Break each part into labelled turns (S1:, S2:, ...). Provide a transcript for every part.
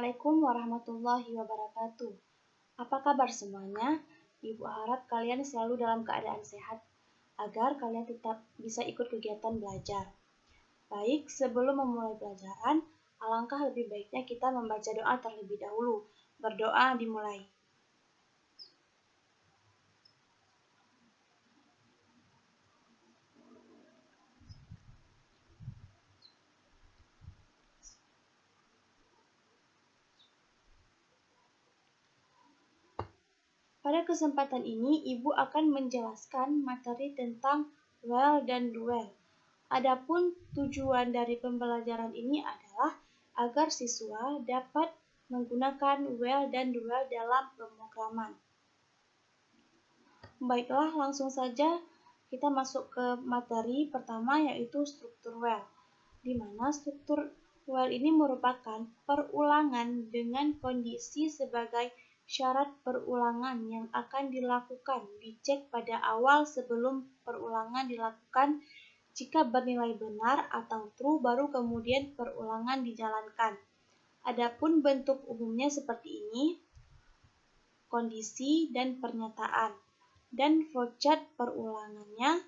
S1: Assalamualaikum warahmatullahi wabarakatuh. Apa kabar semuanya? Ibu harap kalian selalu dalam keadaan sehat agar kalian tetap bisa ikut kegiatan belajar. Baik, sebelum memulai pelajaran, alangkah lebih baiknya kita membaca doa terlebih dahulu. Berdoa dimulai. Pada kesempatan ini, Ibu akan menjelaskan materi tentang well dan duel. Adapun tujuan dari pembelajaran ini adalah agar siswa dapat menggunakan well dan duel dalam pemrograman. Baiklah, langsung saja kita masuk ke materi pertama, yaitu struktur well. Di mana struktur well ini merupakan perulangan dengan kondisi sebagai syarat perulangan yang akan dilakukan dicek pada awal sebelum perulangan dilakukan. Jika bernilai benar atau true, baru kemudian perulangan dijalankan. Adapun bentuk umumnya seperti ini, kondisi dan pernyataan. Dan flowchart perulangannya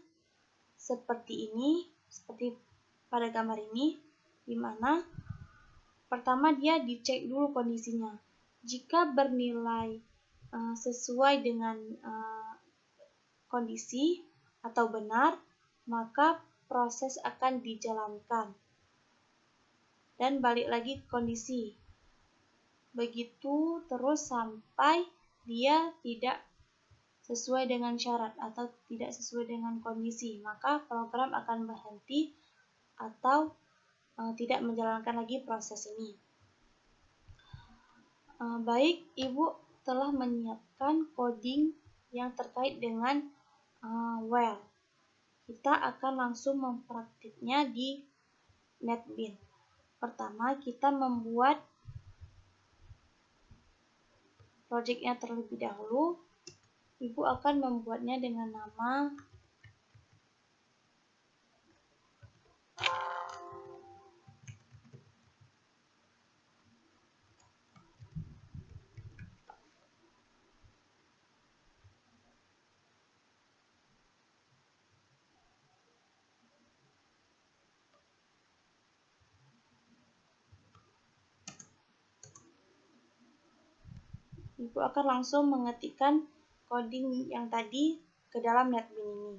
S1: seperti ini, seperti pada gambar ini, di mana pertama dia dicek dulu kondisinya. Jika bernilai sesuai dengan kondisi atau benar, maka proses akan dijalankan. Dan balik lagi ke kondisi. Begitu terus sampai dia tidak sesuai dengan syarat atau tidak sesuai dengan kondisi, maka program akan berhenti atau tidak menjalankan lagi proses ini. Baik, Ibu telah menyiapkan coding yang terkait dengan well. Kita akan langsung mempraktiknya di NetBeans. Pertama, kita membuat projectnya terlebih dahulu. Ibu akan membuatnya dengan nama Ibu akan langsung mengetikkan coding yang tadi ke dalam NetBeans ini.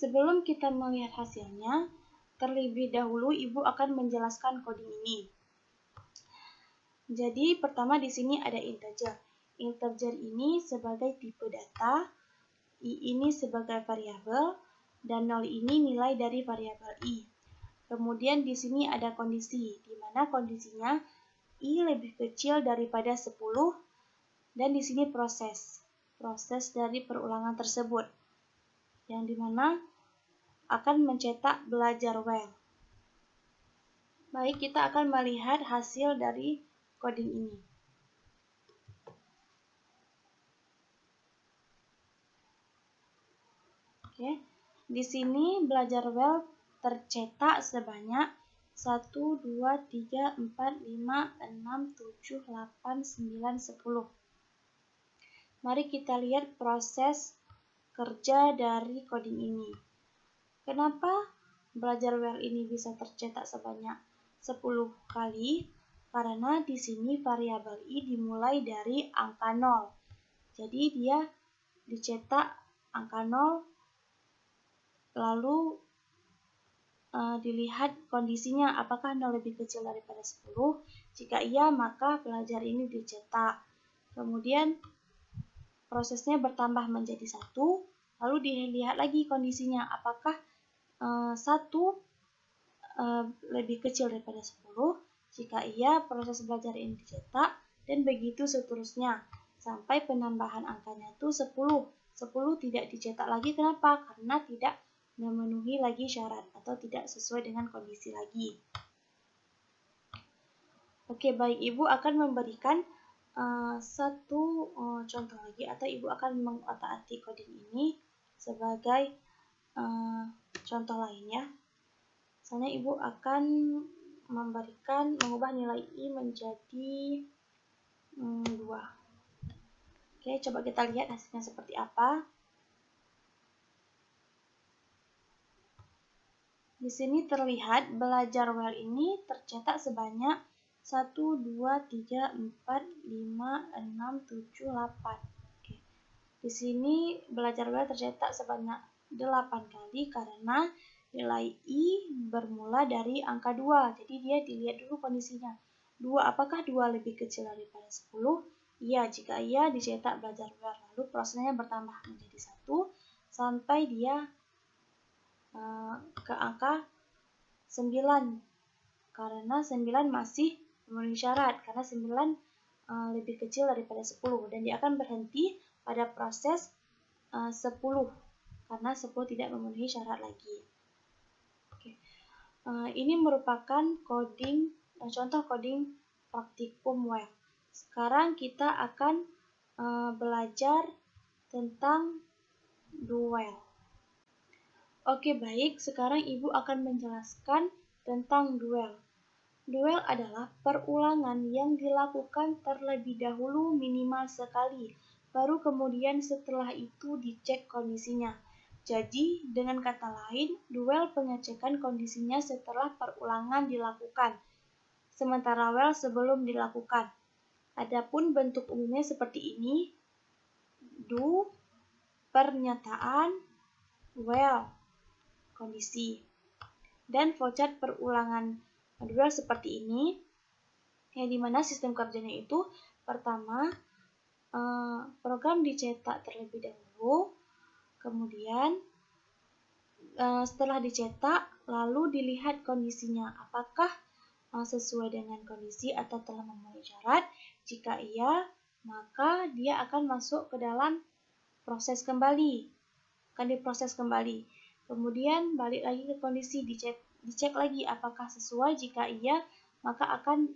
S1: Sebelum kita melihat hasilnya, terlebih dahulu Ibu akan menjelaskan coding ini. Jadi pertama di sini ada integer. Integer ini sebagai tipe data, i ini sebagai variabel, dan 0 ini nilai dari variabel i. Kemudian di sini ada kondisi, di mana kondisinya i lebih kecil daripada 10, dan di sini proses dari perulangan tersebut, yang dimana akan mencetak belajar well. Baik, kita akan melihat hasil dari coding ini. Oke, di sini belajar well tercetak sebanyak 1, 2, 3, 4, 5, 6, 7, 8, 9, 10. Mari kita lihat proses kerja dari coding ini. Kenapa belajar well ini bisa tercetak sebanyak 10 kali? Karena di sini variabel i dimulai dari angka 0. Jadi dia dicetak angka 0, lalu dilihat kondisinya apakah 0 lebih kecil daripada 10. Jika iya, maka pelajar ini dicetak. Kemudian prosesnya bertambah menjadi 1, lalu dilihat lagi kondisinya apakah 1 lebih kecil daripada 10. Jika iya, proses belajar ini dicetak, dan begitu seterusnya sampai penambahan angkanya itu 10. 10 tidak dicetak lagi. Kenapa? Karena tidak memenuhi lagi syarat atau tidak sesuai dengan kondisi lagi. Oke, baik, Ibu akan memberikan satu contoh lagi, atau Ibu akan mengotak-atik coding ini sebagai contoh lainnya. Misalnya Ibu akan mengubah nilai I menjadi 2. Oke, coba kita lihat hasilnya seperti apa. Di sini terlihat belajar well ini tercetak sebanyak 1, 2, 3, 4, 5, 6, 7, 8. Oke. Di sini belajar well tercetak sebanyak 8 kali karena nilai I bermula dari angka 2. Jadi dia dilihat dulu kondisinya. 2, apakah 2 lebih kecil daripada 10? Iya, jika iya dicetak belajar well. Lalu prosesnya bertambah menjadi 1 sampai dia ke angka 9, karena 9 masih memenuhi syarat, karena 9 lebih kecil daripada 10, dan dia akan berhenti pada proses 10 karena 10 tidak memenuhi syarat lagi. Oke. Ini merupakan contoh coding praktikum well. Sekarang kita akan belajar tentang duel. Oke, baik. Sekarang Ibu akan menjelaskan tentang duel. Duel adalah perulangan yang dilakukan terlebih dahulu minimal sekali, baru kemudian setelah itu dicek kondisinya. Jadi, dengan kata lain, duel pengecekan kondisinya setelah perulangan dilakukan, sementara well sebelum dilakukan. Adapun bentuk umumnya seperti ini: do, pernyataan, well, kondisi. Dan flowchart perulangan duel seperti ini, yang dimana sistem kerjanya itu pertama program dicetak terlebih dahulu, kemudian setelah dicetak lalu dilihat kondisinya apakah sesuai dengan kondisi atau telah memenuhi syarat. Jika iya, maka dia akan masuk ke dalam proses kembali, akan diproses kembali. Kemudian balik lagi ke kondisi, dicek lagi apakah sesuai. Jika iya, maka akan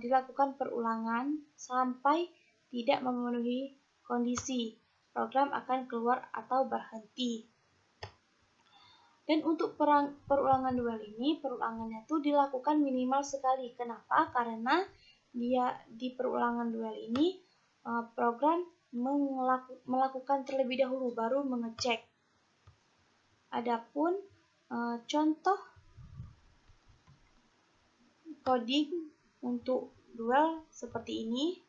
S1: dilakukan perulangan sampai tidak memenuhi kondisi. Program akan keluar atau berhenti. Dan untuk perulangan duel ini, perulangannya itu dilakukan minimal sekali. Kenapa? Karena dia di perulangan duel ini program melakukan terlebih dahulu baru mengecek. Adapun contoh coding untuk duel seperti ini,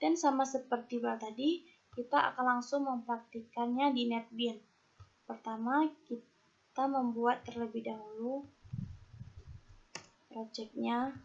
S1: dan sama seperti duel tadi, kita akan langsung mempraktikkannya di NetBeans. Pertama, kita membuat terlebih dahulu project-nya.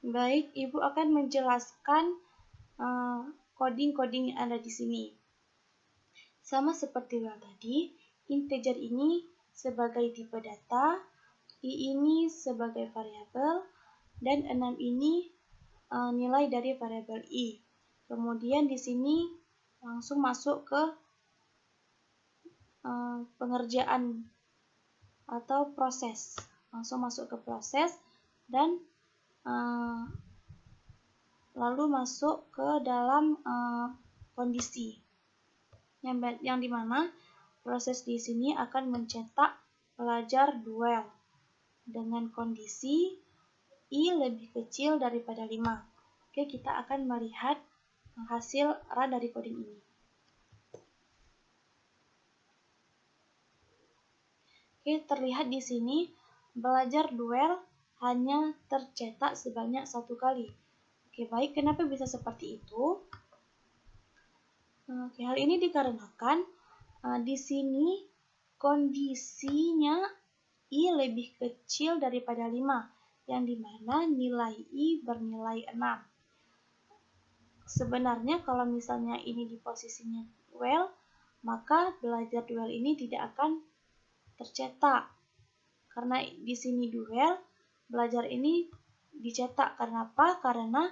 S1: Baik, Ibu akan menjelaskan coding-coding yang ada di sini. Sama seperti yang tadi, integer ini sebagai tipe data, i ini sebagai variabel, dan 6 ini nilai dari variabel i. Kemudian di sini langsung masuk ke pengerjaan atau proses. Langsung masuk ke proses dan lalu masuk ke dalam kondisi. Yang dimana proses di sini akan mencetak pelajar duel dengan kondisi i lebih kecil daripada 5. Oke, kita akan melihat hasil run dari coding ini. Oke, terlihat di sini belajar duel hanya tercetak sebanyak 1 kali. Oke, baik, kenapa bisa seperti itu? Oke, hal ini dikarenakan di sini kondisinya i lebih kecil daripada 5, yang dimana nilai i bernilai 6. Sebenarnya kalau misalnya ini di posisinya duel, maka belajar duel ini tidak akan tercetak. Karena di sini duel, belajar ini dicetak. Karena apa? Karena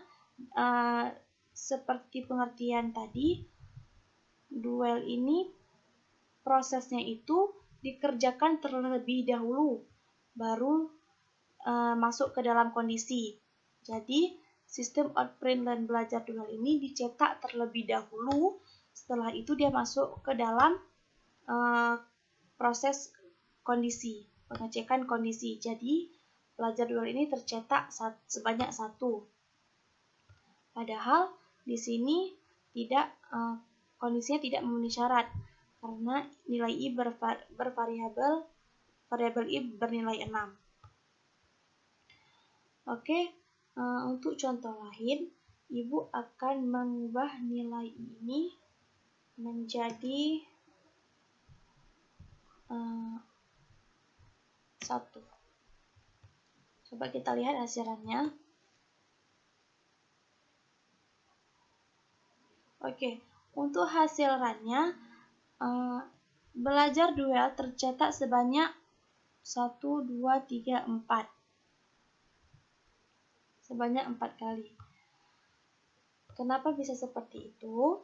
S1: seperti pengertian tadi, duel ini prosesnya itu dikerjakan terlebih dahulu, baru masuk ke dalam kondisi. Jadi, sistem outprint dan belajar duel ini dicetak terlebih dahulu, setelah itu dia masuk ke dalam proses kondisi, pengecekan kondisi. Jadi, belajar duel ini tercetak sebanyak 1. Padahal di sini tidak kondisinya tidak memenuhi syarat karena nilai i variabel i bernilai 6. Oke, untuk contoh lain, Ibu akan mengubah nilai i ini menjadi 1. Coba kita lihat hasilannya. Oke, untuk hasil runnya, belajar duel tercetak sebanyak 1, 2, 3, 4. Sebanyak 4 kali. Kenapa bisa seperti itu?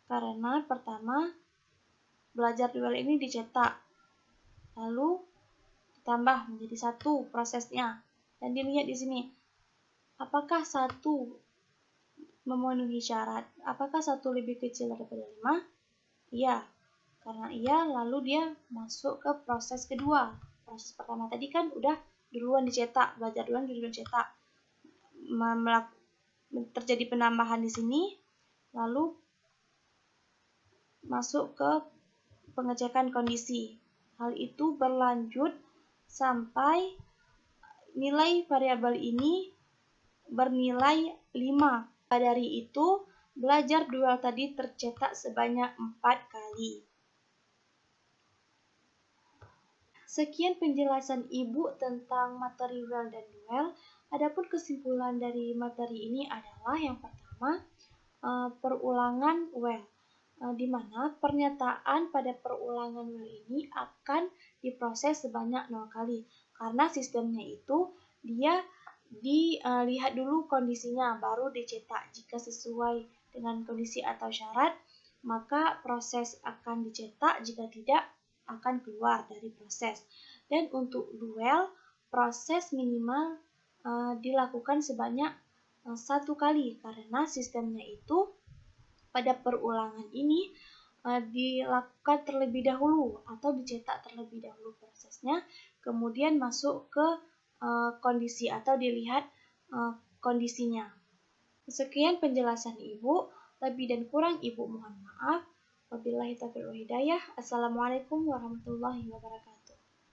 S1: Karena pertama, belajar duel ini dicetak, lalu ditambah menjadi 1 prosesnya. Dan dilihat di sini, apakah 1 memenuhi syarat? Apakah 1 lebih kecil daripada 5? Iya, karena iya, lalu dia masuk ke proses kedua. Proses pertama tadi kan udah duluan dicetak, belajar duluan dicetak. Terjadi penambahan di sini, lalu masuk ke pengecekan kondisi. Hal itu berlanjut sampai nilai variabel ini bernilai 5. Dari itu, belajar duel tadi tercetak sebanyak 4 kali. Sekian penjelasan Ibu tentang materi well dan duel. Adapun kesimpulan dari materi ini adalah yang pertama, perulangan well, di mana pernyataan pada perulangan well ini akan diproses sebanyak 0 kali. Karena sistemnya itu dia dilihat dulu kondisinya, baru dicetak. Jika sesuai dengan kondisi atau syarat, maka proses akan dicetak, jika tidak akan keluar dari proses. Dan untuk duel, proses minimal dilakukan sebanyak 1 kali karena sistemnya itu pada perulangan ini dilakukan terlebih dahulu atau dicetak terlebih dahulu prosesnya, kemudian masuk ke kondisi atau dilihat kondisinya. Sekian penjelasan Ibu, lebih dan kurang Ibu mohon maaf. Wabillahi taufiq wal hidayah. Assalamualaikum warahmatullahi wabarakatuh.